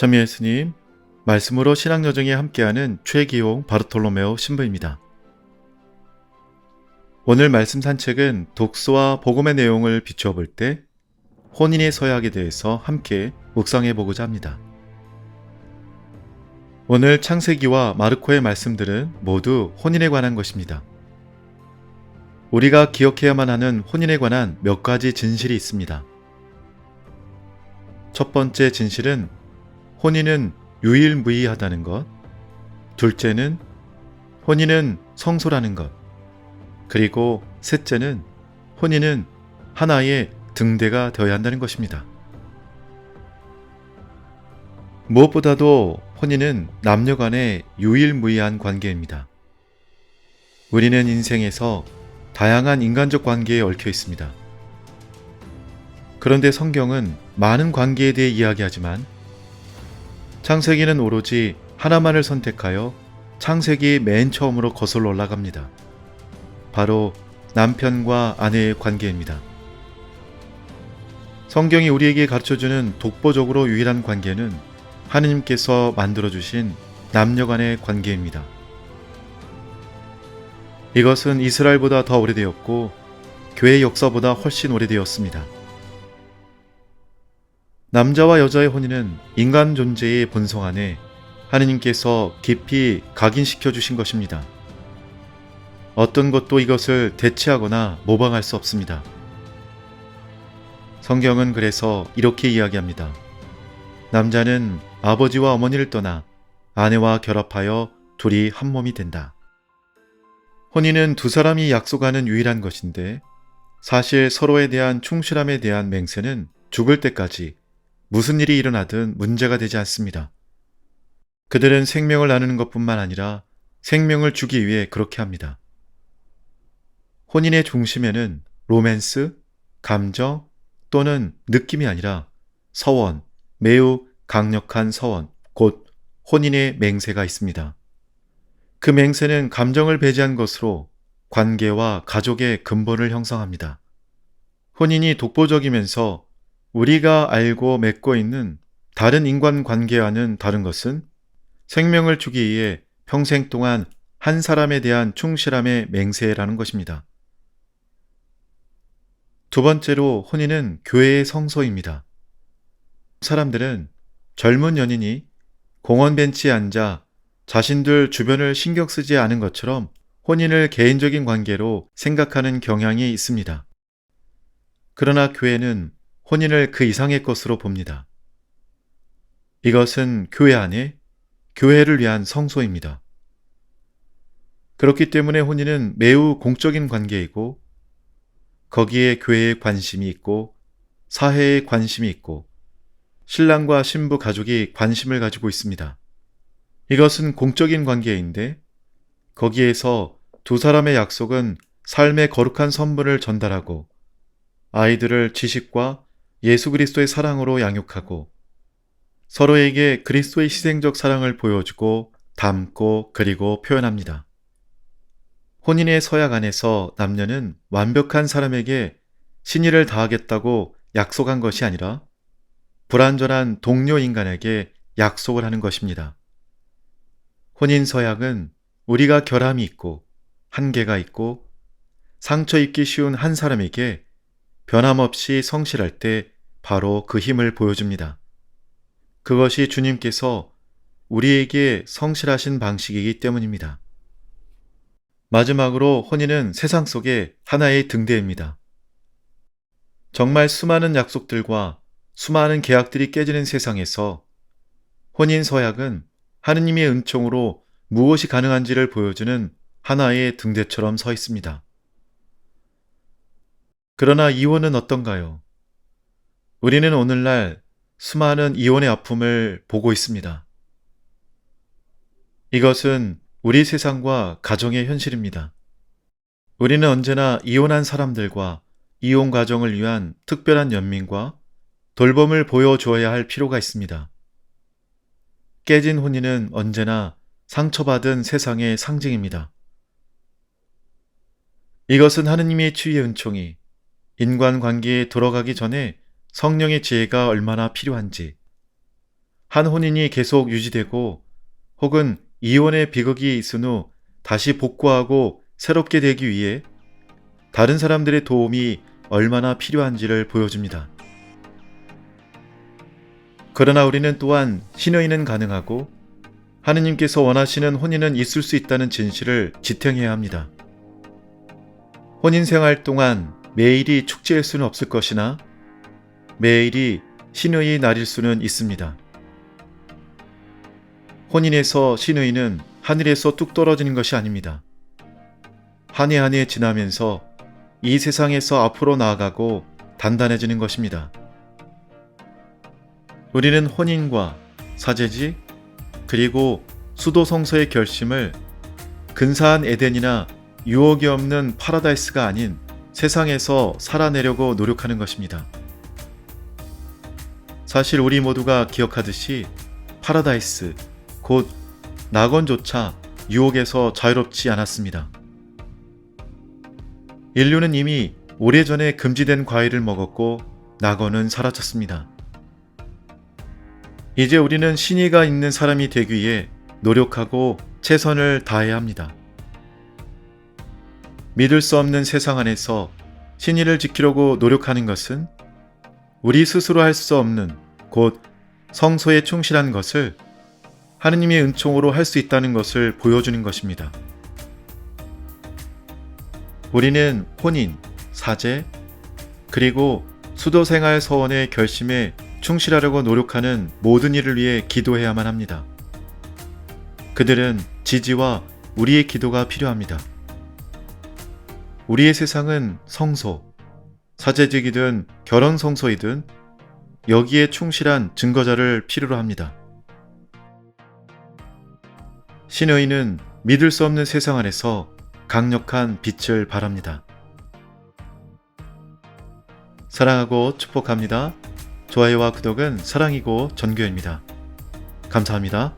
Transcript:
참 예수님, 말씀으로 신앙여정에 함께하는 최기용 바르톨로메오 신부입니다. 오늘 말씀 산책은 독서와 복음의 내용을 비추어 볼 때 혼인의 서약에 대해서 함께 묵상해 보고자 합니다. 오늘 창세기와 마르코의 말씀들은 모두 혼인에 관한 것입니다. 우리가 기억해야만 하는 혼인에 관한 몇 가지 진실이 있습니다. 첫 번째 진실은 혼인은 유일무이하다는 것, 둘째는 혼인은 성소라는 것, 그리고 셋째는 혼인은 하나의 등대가 되어야 한다는 것입니다. 무엇보다도 혼인은 남녀 간의 유일무이한 관계입니다. 우리는 인생에서 다양한 인간적 관계에 얽혀 있습니다. 그런데 성경은 많은 관계에 대해 이야기하지만 창세기는 오로지 하나만을 선택하여 창세기 맨 처음으로 거슬러 올라갑니다. 바로 남편과 아내의 관계입니다. 성경이 우리에게 가르쳐주는 독보적으로 유일한 관계는 하느님께서 만들어주신 남녀 간의 관계입니다. 이것은 이스라엘보다 더 오래되었고 교회 역사보다 훨씬 오래되었습니다. 남자와 여자의 혼인은 인간 존재의 본성 안에 하느님께서 깊이 각인시켜 주신 것입니다. 어떤 것도 이것을 대체하거나 모방할 수 없습니다. 성경은 그래서 이렇게 이야기합니다. 남자는 아버지와 어머니를 떠나 아내와 결합하여 둘이 한 몸이 된다. 혼인은 두 사람이 약속하는 유일한 것인데 사실 서로에 대한 충실함에 대한 맹세는 죽을 때까지 무슨 일이 일어나든 문제가 되지 않습니다. 그들은 생명을 나누는 것뿐만 아니라 생명을 주기 위해 그렇게 합니다. 혼인의 중심에는 로맨스, 감정 또는 느낌이 아니라 서원, 매우 강력한 서원, 곧 혼인의 맹세가 있습니다. 그 맹세는 감정을 배제한 것으로 관계와 가족의 근본을 형성합니다. 혼인이 독보적이면서 우리가 알고 맺고 있는 다른 인간관계와는 다른 것은 생명을 주기 위해 평생 동안 한 사람에 대한 충실함의 맹세라는 것입니다. 두 번째로 혼인은 교회의 성소입니다. 사람들은 젊은 연인이 공원 벤치에 앉아 자신들 주변을 신경 쓰지 않은 것처럼 혼인을 개인적인 관계로 생각하는 경향이 있습니다. 그러나 교회는 혼인을 그 이상의 것으로 봅니다. 이것은 교회 안에 교회를 위한 성소입니다. 그렇기 때문에 혼인은 매우 공적인 관계이고 거기에 교회의 관심이 있고 사회의 관심이 있고 신랑과 신부 가족이 관심을 가지고 있습니다. 이것은 공적인 관계인데 거기에서 두 사람의 약속은 삶의 거룩한 선물을 전달하고 아이들을 지식과 예수 그리스도의 사랑으로 양육하고 서로에게 그리스도의 희생적 사랑을 보여주고 담고 그리고 표현합니다. 혼인의 서약 안에서 남녀는 완벽한 사람에게 신의를 다하겠다고 약속한 것이 아니라 불완전한 동료 인간에게 약속을 하는 것입니다. 혼인 서약은 우리가 결함이 있고 한계가 있고 상처 입기 쉬운 한 사람에게 변함없이 성실할 때 바로 그 힘을 보여줍니다. 그것이 주님께서 우리에게 성실하신 방식이기 때문입니다. 마지막으로 혼인은 세상 속의 하나의 등대입니다. 정말 수많은 약속들과 수많은 계약들이 깨지는 세상에서 혼인 서약은 하느님의 은총으로 무엇이 가능한지를 보여주는 하나의 등대처럼 서 있습니다. 그러나 이혼은 어떤가요? 우리는 오늘날 수많은 이혼의 아픔을 보고 있습니다. 이것은 우리 세상과 가정의 현실입니다. 우리는 언제나 이혼한 사람들과 이혼 가정을 위한 특별한 연민과 돌봄을 보여줘야 할 필요가 있습니다. 깨진 혼인은 언제나 상처받은 세상의 상징입니다. 이것은 하느님의 치유의 은총이 인간관계에 들어가기 전에 성령의 지혜가 얼마나 필요한지, 한 혼인이 계속 유지되고 혹은 이혼의 비극이 있은 후 다시 복구하고 새롭게 되기 위해 다른 사람들의 도움이 얼마나 필요한지를 보여줍니다. 그러나 우리는 또한 신의는 가능하고 하느님께서 원하시는 혼인은 있을 수 있다는 진실을 지탱해야 합니다. 혼인 생활 동안 매일이 축제일 수는 없을 것이나 매일이 신의의 날일 수는 있습니다. 혼인에서 신의는 하늘에서 뚝 떨어지는 것이 아닙니다. 한 해 한 해 지나면서 이 세상에서 앞으로 나아가고 단단해지는 것입니다. 우리는 혼인과 사제지 그리고 수도성서의 결심을 근사한 에덴이나 유혹이 없는 파라다이스가 아닌 세상에서 살아내려고 노력하는 것입니다. 사실 우리 모두가 기억하듯이 파라다이스, 곧 낙원조차 유혹에서 자유롭지 않았습니다. 인류는 이미 오래전에 금지된 과일을 먹었고 낙원은 사라졌습니다. 이제 우리는 신의가 있는 사람이 되기 위해 노력하고 최선을 다해야 합니다. 믿을 수 없는 세상 안에서 신의를 지키려고 노력하는 것은 우리 스스로 할 수 없는 곧 성소에 충실한 것을 하느님의 은총으로 할 수 있다는 것을 보여주는 것입니다. 우리는 혼인, 사제, 그리고 수도생활 서원의 결심에 충실하려고 노력하는 모든 이를 위해 기도해야만 합니다. 그들은 지지와 우리의 기도가 필요합니다. 우리의 세상은 성소, 사제직이든 결혼 성소이든 여기에 충실한 증거자를 필요로 합니다. 신의는 믿을 수 없는 세상 안에서 강력한 빛을 발합니다. 사랑하고 축복합니다. 좋아요와 구독은 사랑이고 전교입니다. 감사합니다.